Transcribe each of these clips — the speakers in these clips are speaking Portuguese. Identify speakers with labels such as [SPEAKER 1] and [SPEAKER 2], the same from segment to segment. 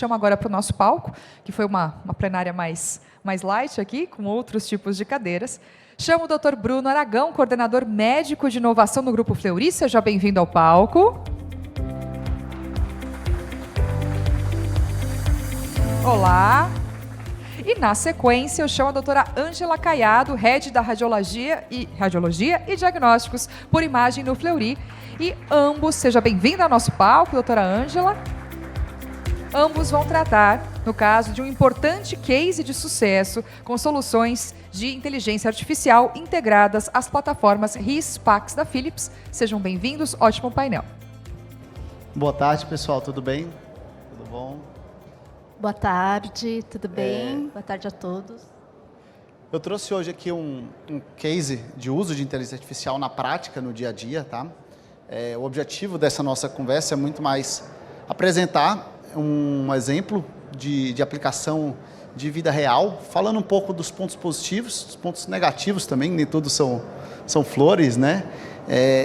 [SPEAKER 1] chamo agora para o nosso palco, que foi uma plenária mais light aqui, com outros tipos de cadeiras. Chamo o Dr. Bruno Aragão, coordenador médico de inovação no Grupo Fleury. Seja bem-vindo ao palco. Olá. E, na sequência, eu chamo a doutora Ângela Caiado, head da Radiologia e Diagnósticos por Imagem no Fleury. E ambos, seja bem-vinda ao nosso palco, doutora Ângela. Ambos vão tratar, no caso, de um importante case de sucesso com soluções de inteligência artificial integradas às plataformas RIS/PACS da Philips. Sejam bem-vindos, ótimo painel.
[SPEAKER 2] Boa tarde, pessoal, tudo bem? Tudo bom?
[SPEAKER 3] Boa tarde, tudo bem? Boa tarde a todos.
[SPEAKER 2] Eu trouxe hoje aqui um case de uso de inteligência artificial na prática, no dia a dia, tá? O objetivo dessa nossa conversa é muito mais apresentar um exemplo de aplicação de vida real, falando um pouco dos pontos positivos, dos pontos negativos também, nem todos são flores, né?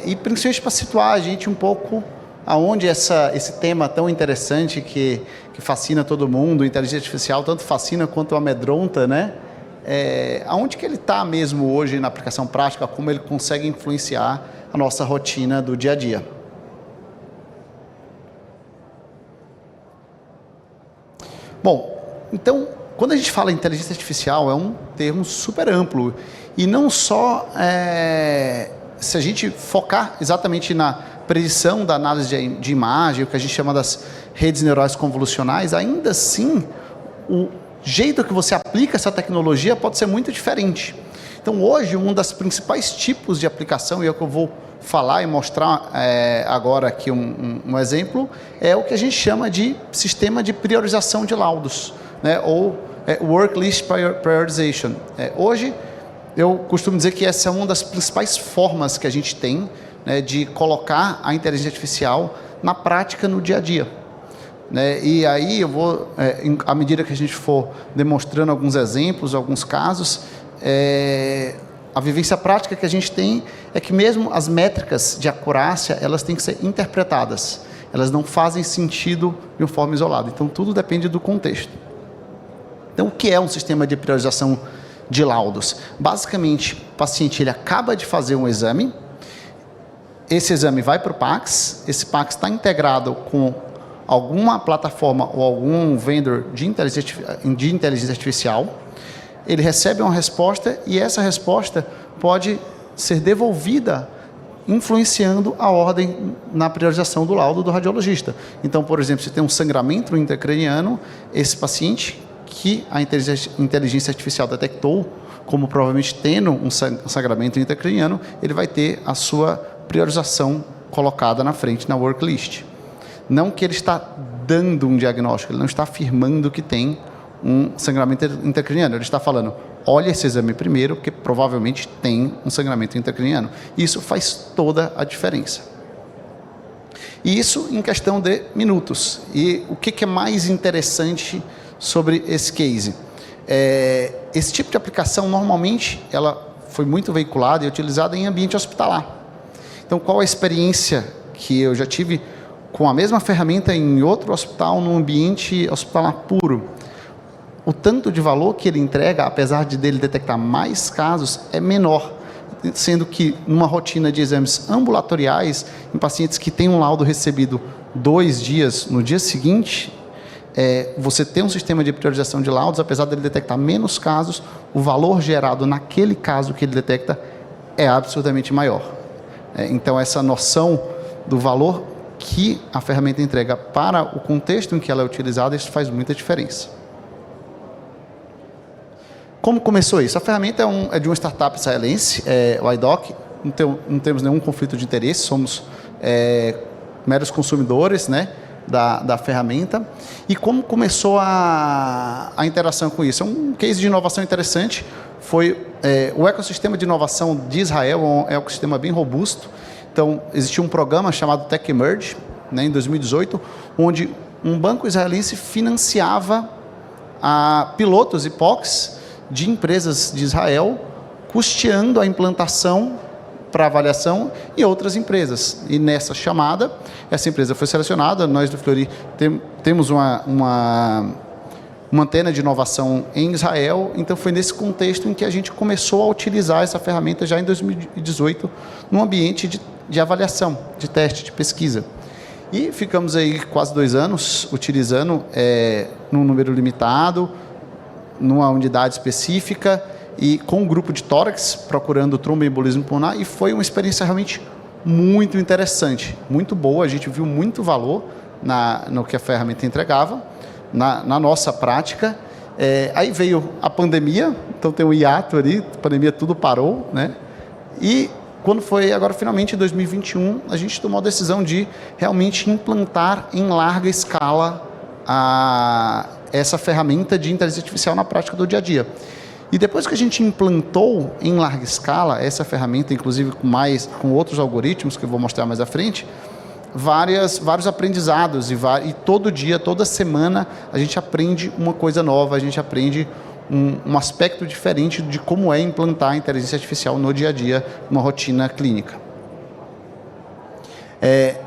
[SPEAKER 2] E principalmente para situar a gente um pouco aonde esse tema tão interessante que fascina todo mundo, inteligência artificial, tanto fascina quanto amedronta, né? Aonde que ele está mesmo hoje na aplicação prática, como ele consegue influenciar a nossa rotina do dia a dia. Bom, então, quando a gente fala em inteligência artificial, é um termo super amplo, e não só se a gente focar exatamente na predição da análise de imagem, o que a gente chama das redes neurais convolucionais, ainda assim, o jeito que você aplica essa tecnologia pode ser muito diferente. Então, hoje, um dos principais tipos de aplicação, e é o que eu vou falar e mostrar agora aqui um exemplo, é o que a gente chama de sistema de priorização de laudos, né? Ou Work List Prioritization. Hoje, eu costumo dizer que essa é uma das principais formas que a gente tem, né, de colocar a inteligência artificial na prática no dia a dia. Né? E aí eu vou, à medida que a gente for demonstrando alguns exemplos, alguns casos, a vivência prática que a gente tem é que mesmo as métricas de acurácia, elas têm que ser interpretadas. Elas não fazem sentido de uma forma isolada. Então, tudo depende do contexto. Então, o que é um sistema de priorização de laudos? Basicamente, o paciente ele acaba de fazer um exame, esse exame vai para o PACS, esse PACS está integrado com alguma plataforma ou algum vendor de inteligência artificial, ele recebe uma resposta e essa resposta pode ser devolvida influenciando a ordem na priorização do laudo do radiologista. Então, por exemplo, se tem um sangramento intracraniano, esse paciente que a inteligência artificial detectou como provavelmente tendo um sangramento intracraniano, ele vai ter a sua priorização colocada na frente na worklist. Não que ele está dando um diagnóstico, ele não está afirmando que tem um sangramento intracraniano, ele está falando, olha esse exame primeiro, porque provavelmente tem um sangramento intracraniano. Isso faz toda a diferença. E isso em questão de minutos. E o que é mais interessante sobre esse case? Esse tipo de aplicação, normalmente, ela foi muito veiculada e utilizada em ambiente hospitalar. Então, qual a experiência que eu já tive com a mesma ferramenta em outro hospital, num ambiente hospitalar puro? O tanto de valor que ele entrega, apesar de dele detectar mais casos, é menor, sendo que numa rotina de exames ambulatoriais, em pacientes que têm um laudo recebido 2 dias, no dia seguinte, você tem um sistema de priorização de laudos, apesar dele detectar menos casos, o valor gerado naquele caso que ele detecta é absurdamente maior. Então, essa noção do valor que a ferramenta entrega para o contexto em que ela é utilizada, isso faz muita diferença. Como começou isso? A ferramenta é de uma startup israelense, o iDoc, não temos nenhum conflito de interesse, somos meros consumidores, né, da ferramenta. E como começou a interação com isso? É um case de inovação interessante, foi o ecossistema de inovação de Israel, é um ecossistema bem robusto. Então, existia um programa chamado Tech Emerge, né, em 2018, onde um banco israelense financiava pilotos e POCs de empresas de Israel, custeando a implantação para avaliação em outras empresas. E nessa chamada, essa empresa foi selecionada, nós do Fleury temos uma antena de inovação em Israel, então foi nesse contexto em que a gente começou a utilizar essa ferramenta já em 2018, num ambiente de avaliação, de teste, de pesquisa. E ficamos aí quase 2 anos utilizando num número limitado, numa unidade específica e com um grupo de tórax, procurando tromboembolismo pulmonar, e foi uma experiência realmente muito interessante, muito boa, a gente viu muito valor no que a ferramenta entregava, na nossa prática. Aí veio a pandemia, então tem um hiato ali, a pandemia tudo parou, né? E quando foi agora finalmente em 2021, a gente tomou a decisão de realmente implantar em larga escala essa ferramenta de inteligência artificial na prática do dia a dia. E depois que a gente implantou em larga escala essa ferramenta, inclusive com outros algoritmos que eu vou mostrar mais à frente, vários aprendizados e todo dia, toda semana, a gente aprende uma coisa nova, a gente aprende um aspecto diferente de como é implantar a inteligência artificial no dia a dia, numa rotina clínica.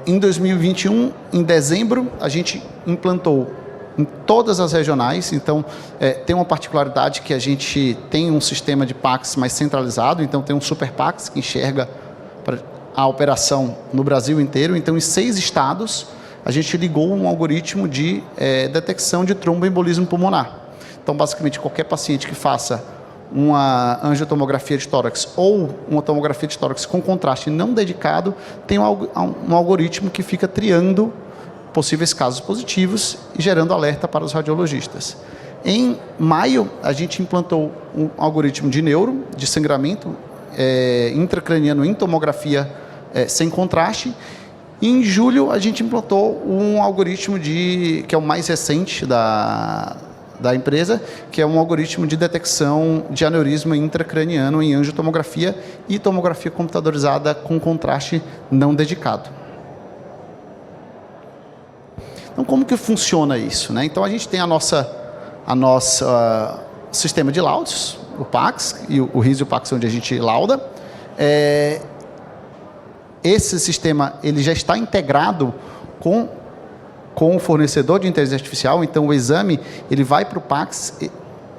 [SPEAKER 2] Em 2021, em dezembro, a gente implantou em todas as regionais, então tem uma particularidade que a gente tem um sistema de PACS mais centralizado, então tem um Super PACS que enxerga a operação no Brasil inteiro, então em 6 estados a gente ligou um algoritmo de detecção de tromboembolismo pulmonar. Então basicamente qualquer paciente que faça uma angiotomografia de tórax ou uma tomografia de tórax com contraste não dedicado, tem um algoritmo que fica triando possíveis casos positivos e gerando alerta para os radiologistas. Em maio, a gente implantou um algoritmo de neuro, de sangramento intracraniano em tomografia sem contraste. E em julho, a gente implantou um algoritmo que é o mais recente da empresa, que é um algoritmo de detecção de aneurisma intracraniano em angiotomografia e tomografia computadorizada com contraste não dedicado. Então, como que funciona isso, né? Então, a gente tem a nossa sistema de laudos, o PACS, e o RIS e o PACS, onde a gente lauda. Esse sistema ele já está integrado com o fornecedor de inteligência artificial, então o exame ele vai para o PACS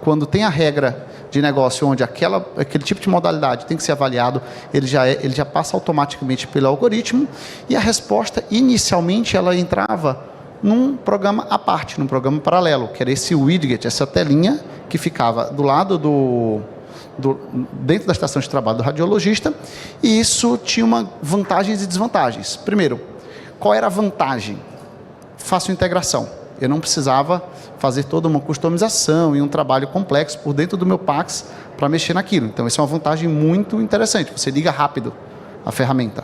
[SPEAKER 2] quando tem a regra de negócio onde aquele tipo de modalidade tem que ser avaliado, ele já passa automaticamente pelo algoritmo, e a resposta inicialmente ela entrava num programa à parte, num programa paralelo, que era esse widget, essa telinha que ficava do lado dentro da estação de trabalho do radiologista, e isso tinha vantagens e desvantagens. Primeiro, qual era a vantagem? Fácil integração. Eu não precisava fazer toda uma customização e um trabalho complexo por dentro do meu PACS para mexer naquilo. Então, isso é uma vantagem muito interessante. Você liga rápido a ferramenta.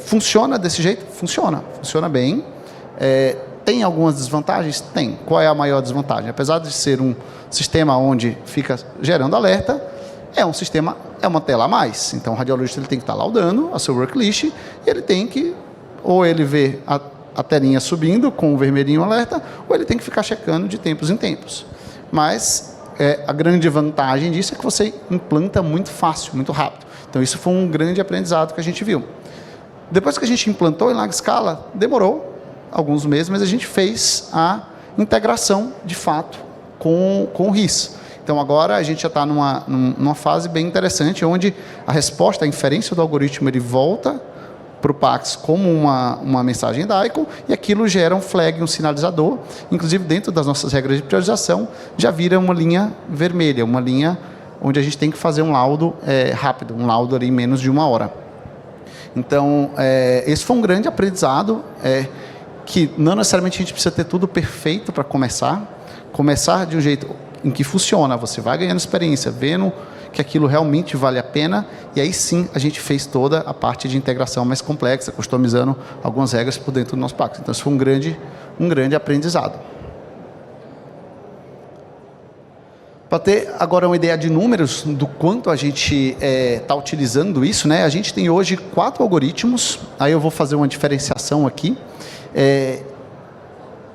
[SPEAKER 2] Funciona desse jeito? Funciona bem. Tem algumas desvantagens? Tem. Qual é a maior desvantagem? Apesar de ser um sistema onde fica gerando alerta, é uma tela a mais. Então, o radiologista ele tem que estar laudando a sua worklist, e ele tem que, ou ele vê a telinha subindo com o vermelhinho alerta, ou ele tem que ficar checando de tempos em tempos. Mas a grande vantagem disso é que você implanta muito fácil, muito rápido. Então, isso foi um grande aprendizado que a gente viu. Depois que a gente implantou em larga escala, demorou alguns meses, mas a gente fez a integração, de fato, com o RIS. Então, agora a gente já está numa fase bem interessante, onde a resposta, a inferência do algoritmo, ele volta para o PACS como uma mensagem DICOM, e aquilo gera um flag, um sinalizador. Inclusive, dentro das nossas regras de priorização, já vira uma linha vermelha, uma linha onde a gente tem que fazer um laudo rápido, um laudo ali em menos de 1 hora. Então, esse foi um grande aprendizado, que não necessariamente a gente precisa ter tudo perfeito para começar de um jeito em que funciona, você vai ganhando experiência, vendo que aquilo realmente vale a pena, e aí sim a gente fez toda a parte de integração mais complexa, customizando algumas regras por dentro do nosso PACS. Então, isso foi um grande aprendizado. Para ter agora uma ideia de números do quanto a gente está utilizando isso, né? A gente tem hoje 4 algoritmos, aí eu vou fazer uma diferenciação aqui.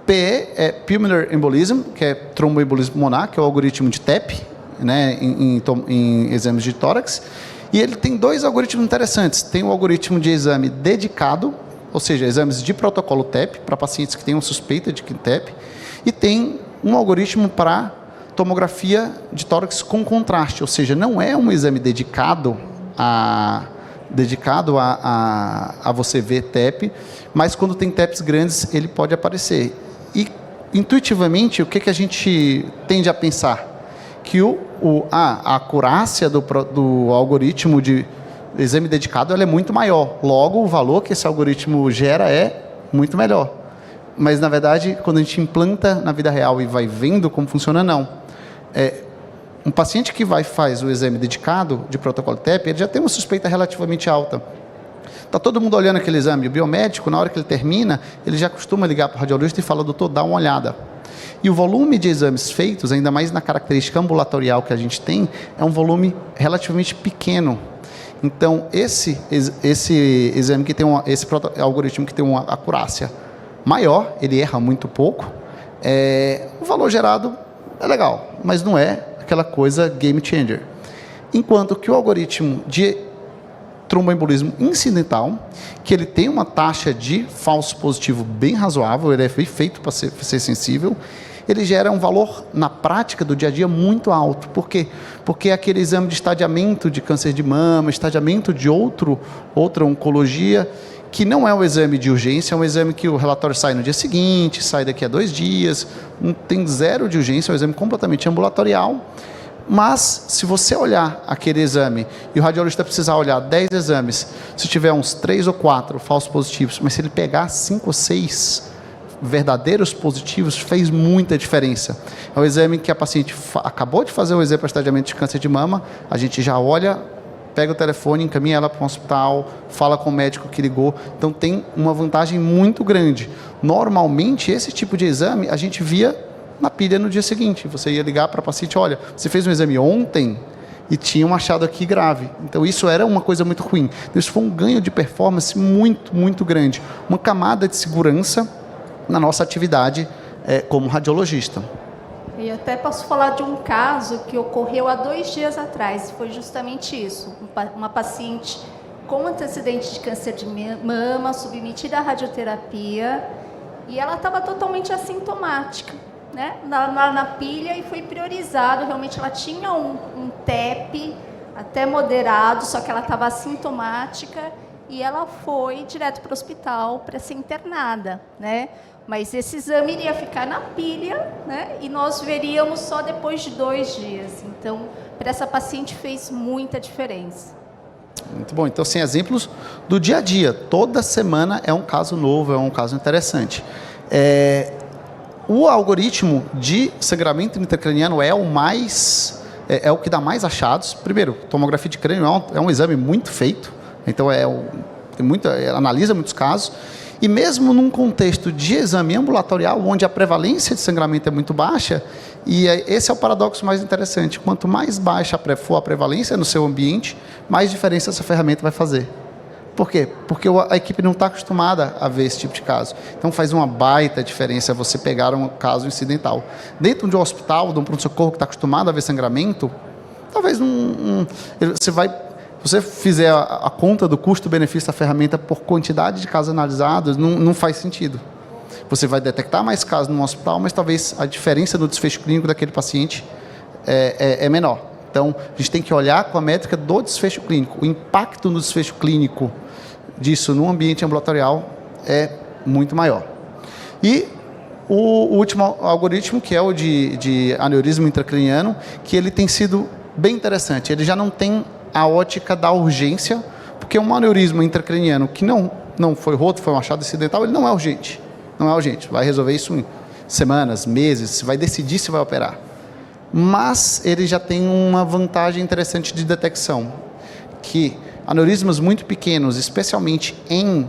[SPEAKER 2] PE é Pulmonary Embolism, que é tromboembolismo pulmonar, que é o algoritmo de TEP, né, em exames de tórax. E ele tem dois algoritmos interessantes. Tem o algoritmo de exame dedicado, ou seja, exames de protocolo TEP, para pacientes que tenham suspeita de TEP, e tem um algoritmo para tomografia de tórax com contraste, ou seja, não é um exame dedicado a você ver TEP, mas quando tem TEPs grandes, ele pode aparecer. E, intuitivamente, o que a gente tende a pensar? Que a acurácia do algoritmo de exame dedicado ela é muito maior. Logo, o valor que esse algoritmo gera é muito melhor. Mas, na verdade, quando a gente implanta na vida real e vai vendo como funciona, não. Um paciente que faz o exame dedicado de protocolo TEP, ele já tem uma suspeita relativamente alta. Está todo mundo olhando aquele exame. O biomédico, na hora que ele termina, ele já costuma ligar para o radiologista e fala, doutor, dá uma olhada. E o volume de exames feitos, ainda mais na característica ambulatorial que a gente tem, é um volume relativamente pequeno. Então, esse exame que tem esse algoritmo que tem uma acurácia maior, ele erra muito pouco, o valor gerado é legal, mas não é aquela coisa game changer. Enquanto que o algoritmo de tromboembolismo incidental, que ele tem uma taxa de falso positivo bem razoável, ele é feito para ser sensível, ele gera um valor na prática do dia a dia muito alto. Por quê? Porque é aquele exame de estadiamento de câncer de mama, estadiamento de outra oncologia, que não é um exame de urgência, é um exame que o relatório sai no dia seguinte, sai daqui a 2 dias, não tem zero de urgência, é um exame completamente ambulatorial. Mas, se você olhar aquele exame, e o radiologista precisar olhar 10 exames, se tiver uns 3 ou 4 falsos positivos, mas se ele pegar 5 ou 6 verdadeiros positivos, fez muita diferença. É um exame que a paciente acabou de fazer o exame para estadiamento de câncer de mama, a gente já olha, pega o telefone, encaminha ela para um hospital, fala com o médico que ligou, então tem uma vantagem muito grande. Normalmente, esse tipo de exame, a gente via na pilha no dia seguinte. Você ia ligar para a paciente, olha, você fez um exame ontem e tinha um achado aqui grave. Então, isso era uma coisa muito ruim. Isso foi um ganho de performance muito, muito grande. Uma camada de segurança na nossa atividade como radiologista.
[SPEAKER 3] E até posso falar de um caso que ocorreu há 2 dias atrás. Foi justamente isso. Uma paciente com antecedente de câncer de mama, submetida à radioterapia, e ela estava totalmente assintomática, né? Na pilha, e foi priorizado. Realmente ela tinha um TEP até moderado, só que ela estava assintomática, e ela foi direto para o hospital para ser internada, né? Mas esse exame iria ficar na pilha, né? E nós veríamos só depois de 2 dias. Então, para essa paciente fez muita diferença.
[SPEAKER 2] Muito bom. Então, assim, exemplos do dia a dia. Toda semana é um caso novo, é um caso interessante. O algoritmo de sangramento intracraniano é o que dá mais achados. Primeiro, tomografia de crânio é um exame muito feito, então analisa muitos casos. E mesmo num contexto de exame ambulatorial, onde a prevalência de sangramento é muito baixa, e esse é o paradoxo mais interessante. Quanto mais baixa for a prevalência no seu ambiente, mais diferença essa ferramenta vai fazer. Por quê? Porque a equipe não está acostumada a ver esse tipo de caso. Então faz uma baita diferença você pegar um caso incidental. Dentro de um hospital, de um pronto-socorro que está acostumado a ver sangramento, talvez se você fizer a conta do custo-benefício da ferramenta por quantidade de casos analisados, não faz sentido. Você vai detectar mais casos no hospital, mas talvez a diferença no desfecho clínico daquele paciente é menor. Então, a gente tem que olhar com a métrica do desfecho clínico. O impacto no desfecho clínico disso no ambiente ambulatorial é muito maior. E o último algoritmo, que é o de aneurisma intracraniano, que ele tem sido bem interessante. Ele já não tem a ótica da urgência, porque um aneurisma intracraniano que não foi roto, foi um achado acidental, ele não é urgente. Não é urgente. Vai resolver isso em semanas, meses, você vai decidir se vai operar. Mas ele já tem uma vantagem interessante de detecção, que aneurismas muito pequenos, especialmente em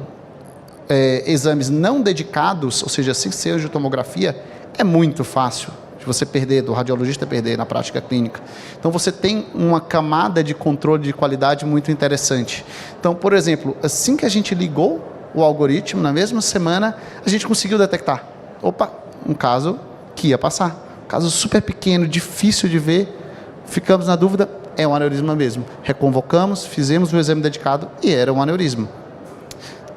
[SPEAKER 2] exames não dedicados, ou seja, sem ser de tomografia, é muito fácil de você perder, do radiologista perder na prática clínica. Então, você tem uma camada de controle de qualidade muito interessante. Então, por exemplo, assim que a gente ligou o algoritmo, na mesma semana, a gente conseguiu detectar. Opa, um caso que ia passar. Caso super pequeno, difícil de ver, ficamos na dúvida, é um aneurisma mesmo. Reconvocamos, fizemos um exame dedicado e era um aneurisma.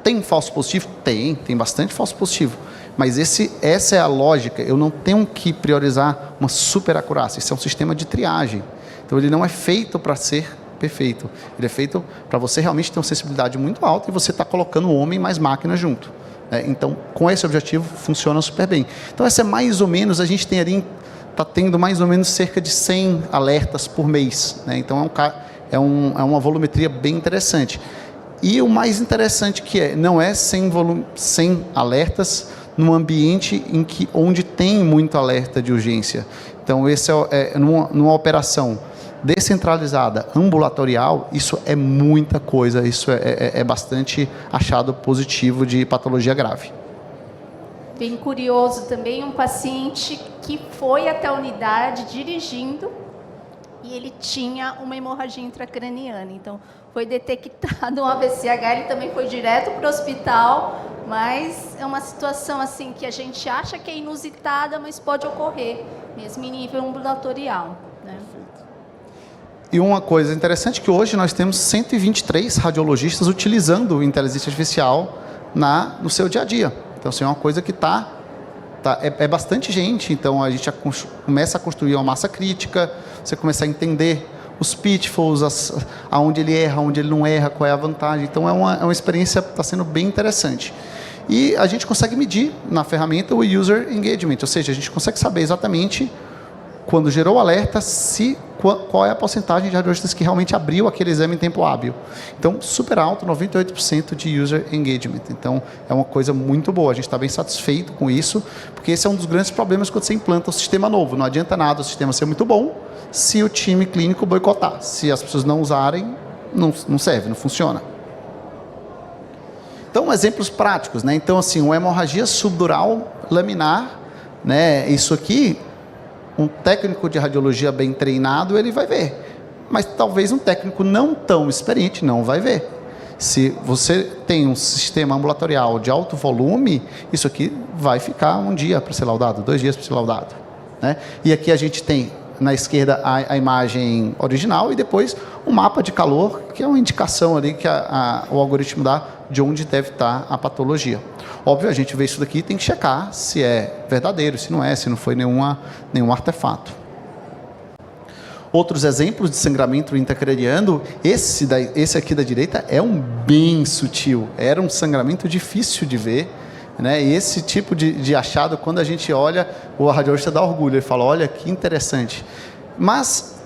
[SPEAKER 2] Tem falso positivo? Tem bastante falso positivo. Mas essa é a lógica. Eu não tenho que priorizar uma super acurácia. Isso é um sistema de triagem. Então, ele não é feito para ser perfeito. Ele é feito para você realmente ter uma sensibilidade muito alta e você está colocando o homem mais máquina junto. Então, com esse objetivo, funciona super bem. Então, essa é mais ou menos, a gente tem ali, está tendo mais ou menos cerca de 100 alertas por mês. Então, é uma volumetria bem interessante. E o mais interessante não é 100 alertas num ambiente onde tem muito alerta de urgência. Então, esse numa operação descentralizada, ambulatorial, isso é muita coisa, isso é bastante achado positivo de patologia grave.
[SPEAKER 3] Bem curioso também, um paciente que foi até a unidade dirigindo e ele tinha uma hemorragia intracraniana. Então, foi detectado um AVCH, ele também foi direto para o hospital, mas é uma situação assim que a gente acha que é inusitada, mas pode ocorrer, mesmo em nível ambulatorial.
[SPEAKER 2] E uma coisa interessante é que hoje nós temos 123 radiologistas utilizando inteligência artificial no seu dia a dia. Então, assim, é uma coisa que é bastante gente. Então, a gente começa a construir uma massa crítica, você começa a entender os pitfalls, aonde ele erra, onde ele não erra, qual é a vantagem. Então, é uma experiência que está sendo bem interessante. E a gente consegue medir na ferramenta o user engagement, ou seja, a gente consegue saber exatamente quando gerou o alerta, qual é a porcentagem de radiologistas que realmente abriu aquele exame em tempo hábil. Então, super alto, 98% de user engagement. Então, é uma coisa muito boa. A gente está bem satisfeito com isso, porque esse é um dos grandes problemas quando você implanta um sistema novo. Não adianta nada o sistema ser muito bom se o time clínico boicotar. Se as pessoas não usarem, não serve, não funciona. Então, exemplos práticos. Então, assim, uma hemorragia subdural laminar, isso aqui, um técnico de radiologia bem treinado, ele vai ver. Mas talvez um técnico não tão experiente não vai ver. Se você tem um sistema ambulatorial de alto volume, isso aqui vai ficar um dia para ser laudado, 2 dias para ser laudado. E aqui a gente tem, na esquerda, a imagem original e depois um mapa de calor, que é uma indicação ali que o algoritmo dá de onde deve estar a patologia. Óbvio, a gente vê isso daqui e tem que checar se é verdadeiro, se não foi nenhum artefato. Outros exemplos de sangramento intracraniano, esse aqui da direita é um bem sutil, era um sangramento difícil de ver, E esse tipo de achado, quando a gente olha, o radiologista dá orgulho, ele fala, olha que interessante. Mas,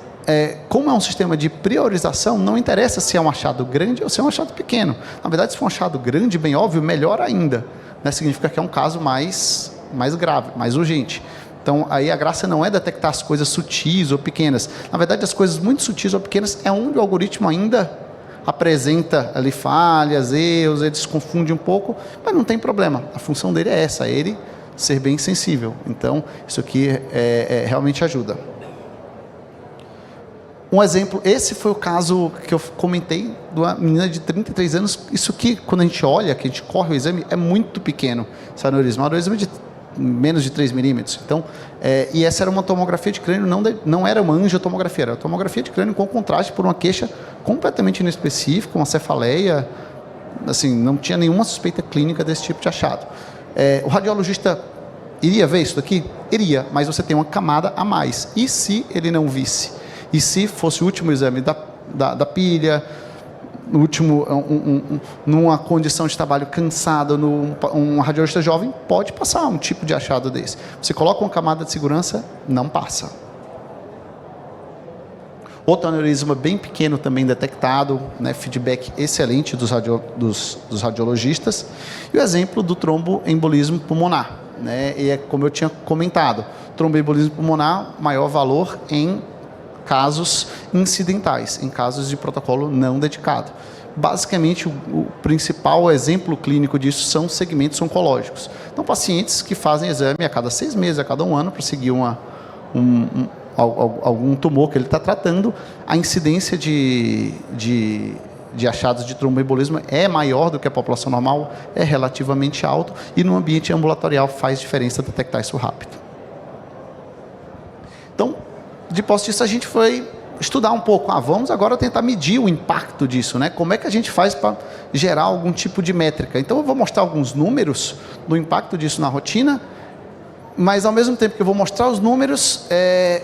[SPEAKER 2] como é um sistema de priorização, não interessa se é um achado grande ou se é um achado pequeno. Na verdade, se for um achado grande, bem óbvio, melhor ainda. Significa que é um caso mais grave, mais urgente. Então, aí a graça não é detectar as coisas sutis ou pequenas. Na verdade, as coisas muito sutis ou pequenas é onde o algoritmo ainda apresenta ali falhas, erros, ele se confunde um pouco, mas não tem problema. A função dele é essa, ele ser bem sensível. Então, isso aqui realmente ajuda. Um exemplo, esse foi o caso que eu comentei, de uma menina de 33 anos. Isso aqui, quando a gente olha, que a gente corre o exame, é muito pequeno, esse aneurisma. Um exame de menos de 3 milímetros. Então, e essa era uma tomografia de crânio, não era uma angiotomografia, era uma tomografia de crânio com contraste por uma queixa completamente inespecífica, uma cefaleia, assim, não tinha nenhuma suspeita clínica desse tipo de achado. O radiologista iria ver isso daqui? Iria, mas você tem uma camada a mais. E se ele não visse? E se fosse o último exame da pilha, no último, numa condição de trabalho cansada, um radiologista jovem pode passar um tipo de achado desse. Você coloca uma camada de segurança, não passa. Outro aneurisma bem pequeno também detectado, feedback excelente dos radiologistas. E o exemplo do tromboembolismo pulmonar. E como eu tinha comentado, tromboembolismo pulmonar, maior valor em casos incidentais, em casos de protocolo não dedicado. Basicamente, o principal exemplo clínico disso são segmentos oncológicos. Então, pacientes que fazem exame a cada 6 meses, a cada 1 ano, para seguir algum tumor que ele está tratando, a incidência de achados de tromboembolismo é maior do que a população normal, é relativamente alto, e no ambiente ambulatorial faz diferença detectar isso rápido. Então, depois disso, a gente foi estudar um pouco. Vamos agora tentar medir o impacto disso, né? Como é que a gente faz para gerar algum tipo de métrica? Então, eu vou mostrar alguns números do impacto disso na rotina, mas, ao mesmo tempo que eu vou mostrar os números,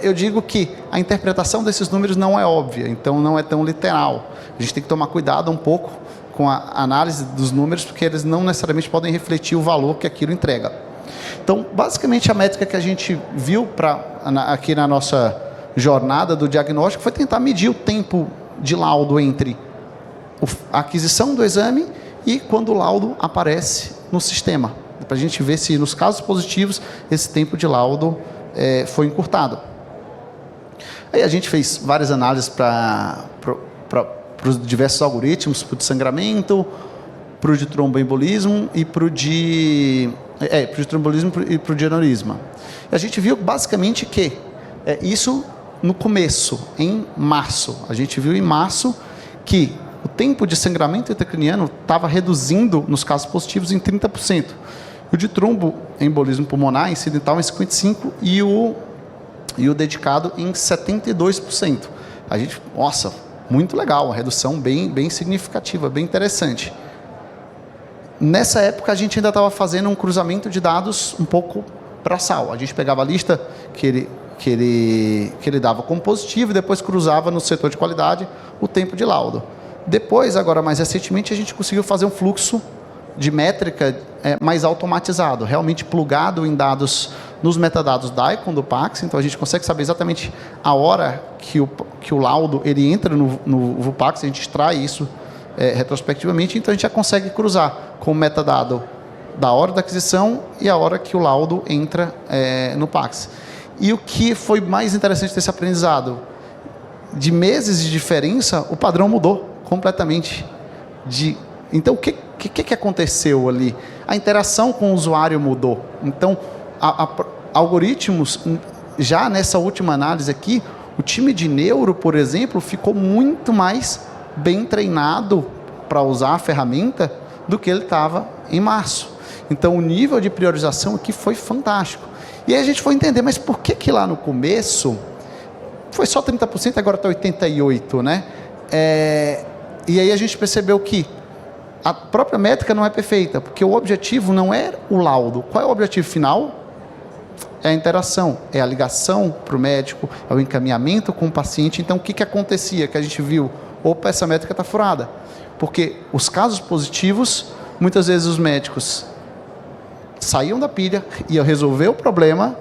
[SPEAKER 2] eu digo que a interpretação desses números não é óbvia, então não é tão literal. A gente tem que tomar cuidado um pouco com a análise dos números, porque eles não necessariamente podem refletir o valor que aquilo entrega. Então, basicamente, a métrica que a gente viu aqui na nossa jornada do diagnóstico foi tentar medir o tempo de laudo entre a aquisição do exame e quando o laudo aparece no sistema, para a gente ver se, nos casos positivos, esse tempo de laudo foi encurtado. Aí a gente fez várias análises para os diversos algoritmos, para o de sangramento, para o de tromboembolismo e para o de tromboembolismo e para o de aneurisma. E a gente viu basicamente que isso no começo, em março. A gente viu em março que o tempo de sangramento intracraniano estava reduzindo nos casos positivos em 30%. O de tromboembolismo pulmonar incidental em 55% e o dedicado em 72%. A gente, nossa, muito legal, uma redução bem significativa, bem interessante. Nessa época, a gente ainda estava fazendo um cruzamento de dados um pouco braçal. A gente pegava a lista que ele dava como positivo e depois cruzava no setor de qualidade o tempo de laudo. Depois, agora mais recentemente, a gente conseguiu fazer um fluxo de métrica mais automatizado, realmente plugado em dados, nos metadados DICOM do Pax. Então a gente consegue saber exatamente a hora que o laudo ele entra no VUPAX, a gente extrai isso retrospectivamente, então a gente já consegue cruzar com o metadado da hora da aquisição e a hora que o laudo entra no Pax. E o que foi mais interessante desse aprendizado? De meses de diferença, o padrão mudou completamente. Então, o que aconteceu ali? A interação com o usuário mudou. Então, algoritmos, já nessa última análise aqui, o time de neuro, por exemplo, ficou muito mais bem treinado para usar a ferramenta do que ele estava em março. Então, o nível de priorização aqui foi fantástico. E aí a gente foi entender, mas por que lá no começo foi só 30%, agora está 88%, né? E aí a gente percebeu que a própria métrica não é perfeita, porque o objetivo não é o laudo. Qual é o objetivo final? É a interação, é a ligação para o médico, é o encaminhamento com o paciente. Então, o que acontecia? Que a gente viu, opa, essa métrica está furada. Porque os casos positivos, muitas vezes os médicos saíam da pilha, iam resolver o problema,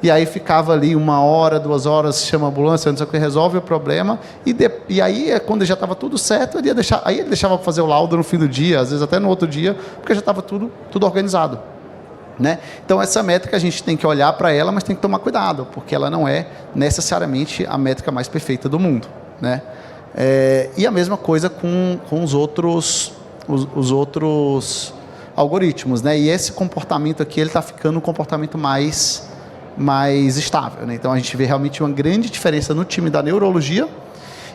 [SPEAKER 2] e aí ficava ali 1 hora, 2 horas, chama a ambulância, não sei o que, resolve o problema, e aí, quando já estava tudo certo, ele deixava para fazer o laudo no fim do dia, às vezes até no outro dia, porque já estava tudo organizado. Né? Então, essa métrica a gente tem que olhar para ela, mas tem que tomar cuidado, porque ela não é necessariamente a métrica mais perfeita do mundo. Né? E a mesma coisa com os outros algoritmos. Né? E esse comportamento aqui está ficando um comportamento mais estável. Né? Então, a gente vê realmente uma grande diferença no time da neurologia.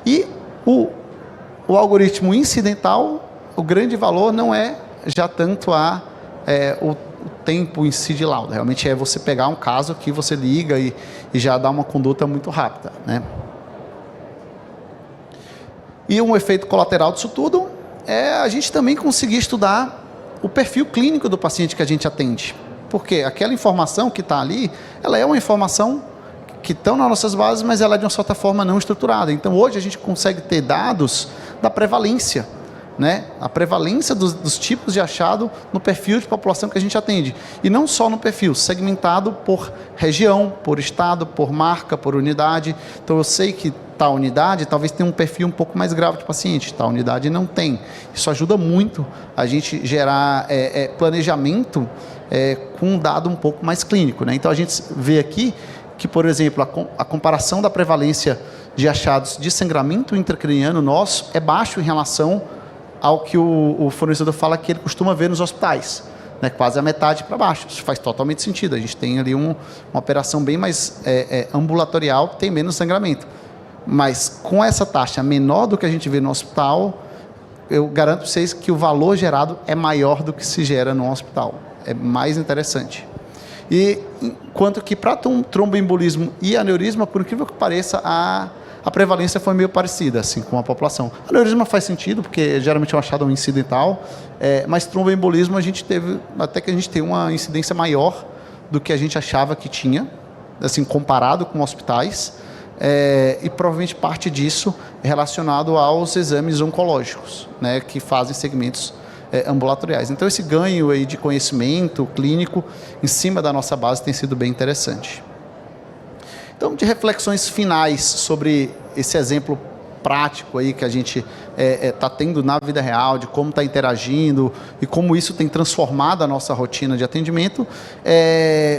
[SPEAKER 2] E o algoritmo incidental, o grande valor não é já tanto o tempo em si de laudo. Realmente é você pegar um caso que você liga e já dá uma conduta muito rápida. Né? E um efeito colateral disso tudo é a gente também conseguir estudar o perfil clínico do paciente que a gente atende. Porque aquela informação que está ali, ela é uma informação que estão nas nossas bases, mas ela é de uma certa forma não estruturada. Então, hoje a gente consegue ter dados da prevalência, né? A prevalência dos tipos de achado no perfil de população que a gente atende. E não só no perfil, segmentado por região, por estado, por marca, por unidade. Então, eu sei que tal unidade talvez tenha um perfil um pouco mais grave de paciente, tal unidade não tem. Isso ajuda muito a gente gerar planejamento com um dado um pouco mais clínico. Né? Então, a gente vê aqui que, por exemplo, a comparação da prevalência de achados de sangramento intracraniano nosso é baixo em relação ao que o fornecedor fala que ele costuma ver nos hospitais, né? Quase a metade para baixo. Isso faz totalmente sentido. A gente tem ali uma operação bem mais ambulatorial, que tem menos sangramento. Mas com essa taxa menor do que a gente vê no hospital, eu garanto para vocês que o valor gerado é maior do que se gera no hospital. É mais interessante. E enquanto que para tromboembolismo e aneurisma, por incrível que pareça, a prevalência foi meio parecida assim, com a população. Aneurisma faz sentido, porque geralmente é um achado incidental, mas tromboembolismo a gente teve uma incidência maior do que a gente achava que tinha, assim, comparado com hospitais, e provavelmente parte disso é relacionado aos exames oncológicos, né, que fazem segmentos ambulatoriais. Então, esse ganho aí de conhecimento clínico em cima da nossa base tem sido bem interessante. Então, de reflexões finais sobre esse exemplo prático aí que a gente está tendo na vida real, de como está interagindo e como isso tem transformado a nossa rotina de atendimento,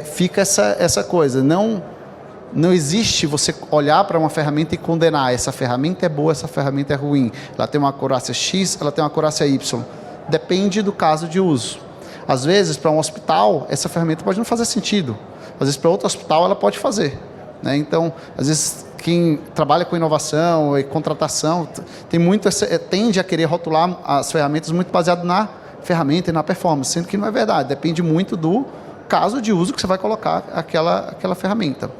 [SPEAKER 2] fica essa coisa. Não existe você olhar para uma ferramenta e condenar. Essa ferramenta é boa, essa ferramenta é ruim. Ela tem uma acurácia X, ela tem uma acurácia Y. Depende do caso de uso. Às vezes, para um hospital, essa ferramenta pode não fazer sentido. Às vezes, para outro hospital, ela pode fazer. Né? Então, às vezes, quem trabalha com inovação e contratação tende a querer rotular as ferramentas muito baseado na ferramenta e na performance, sendo que não é verdade. Depende muito do caso de uso que você vai colocar aquela ferramenta.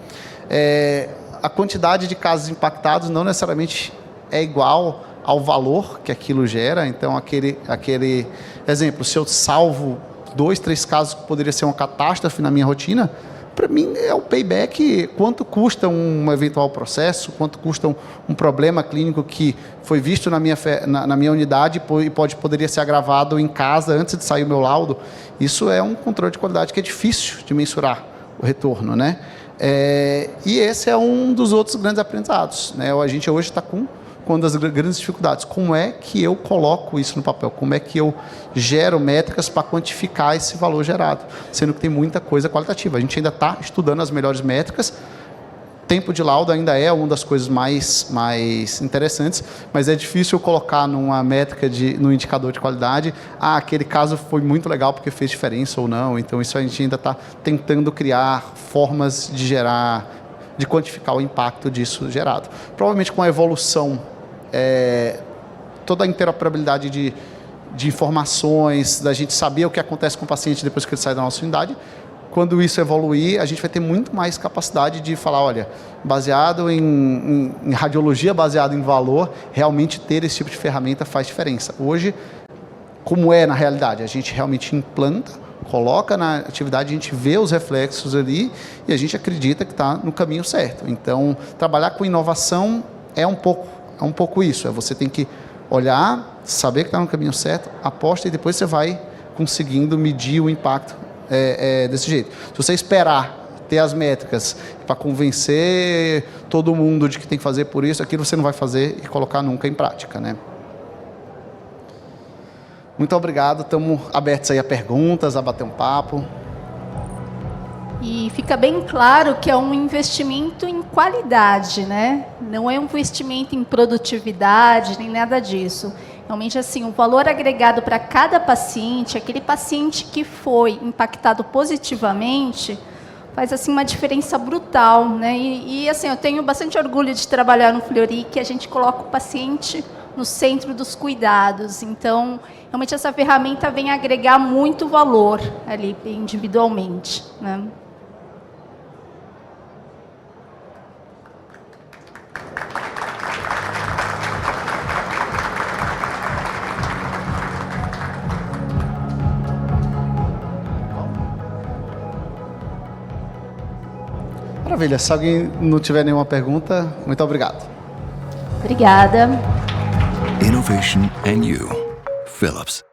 [SPEAKER 2] A quantidade de casos impactados não necessariamente é igual ao valor que aquilo gera. Então, aquele exemplo, se eu salvo 2, 3 casos que poderia ser uma catástrofe na minha rotina, para mim é o payback, quanto custa um eventual processo, quanto custa um problema clínico que foi visto na minha unidade e poderia ser agravado em casa antes de sair o meu laudo. Isso é um controle de qualidade que é difícil de mensurar o retorno, né? E esse é um dos outros grandes aprendizados, né? A gente hoje está com uma das grandes dificuldades. Como é que eu coloco isso no papel? Como é que eu gero métricas para quantificar esse valor gerado? Sendo que tem muita coisa qualitativa. A gente ainda está estudando as melhores métricas. Tempo de laudo ainda é uma das coisas mais interessantes, mas é difícil colocar numa métrica, no indicador de qualidade, aquele caso foi muito legal porque fez diferença ou não. Então, isso a gente ainda está tentando criar formas de quantificar o impacto disso gerado. Provavelmente com a evolução, toda a interoperabilidade de informações, da gente saber o que acontece com o paciente depois que ele sai da nossa unidade, quando isso evoluir, a gente vai ter muito mais capacidade de falar, olha, baseado em radiologia, baseado em valor, realmente ter esse tipo de ferramenta faz diferença. Hoje, como é na realidade? A gente realmente implanta, coloca na atividade, a gente vê os reflexos ali e a gente acredita que está no caminho certo. Então, trabalhar com inovação é um pouco isso. Você tem que olhar, saber que está no caminho certo, aposta e depois você vai conseguindo medir o impacto desse jeito. Se você esperar ter as métricas para convencer todo mundo de que tem que fazer por isso, aquilo você não vai fazer e colocar nunca em prática, né? Muito obrigado, estamos abertos aí a perguntas, a bater um papo.
[SPEAKER 3] E fica bem claro que é um investimento em qualidade, né? Não é um investimento em produtividade, nem nada disso. Realmente, assim, o valor agregado para cada paciente, aquele paciente que foi impactado positivamente, faz assim uma diferença brutal, né? E assim, eu tenho bastante orgulho de trabalhar no Fleury, que a gente coloca o paciente no centro dos cuidados. Então, realmente essa ferramenta vem agregar muito valor ali individualmente, né?
[SPEAKER 2] Maravilha. Se alguém não tiver nenhuma pergunta, muito obrigado.
[SPEAKER 3] Obrigada.
[SPEAKER 4] Innovation and you. Philips.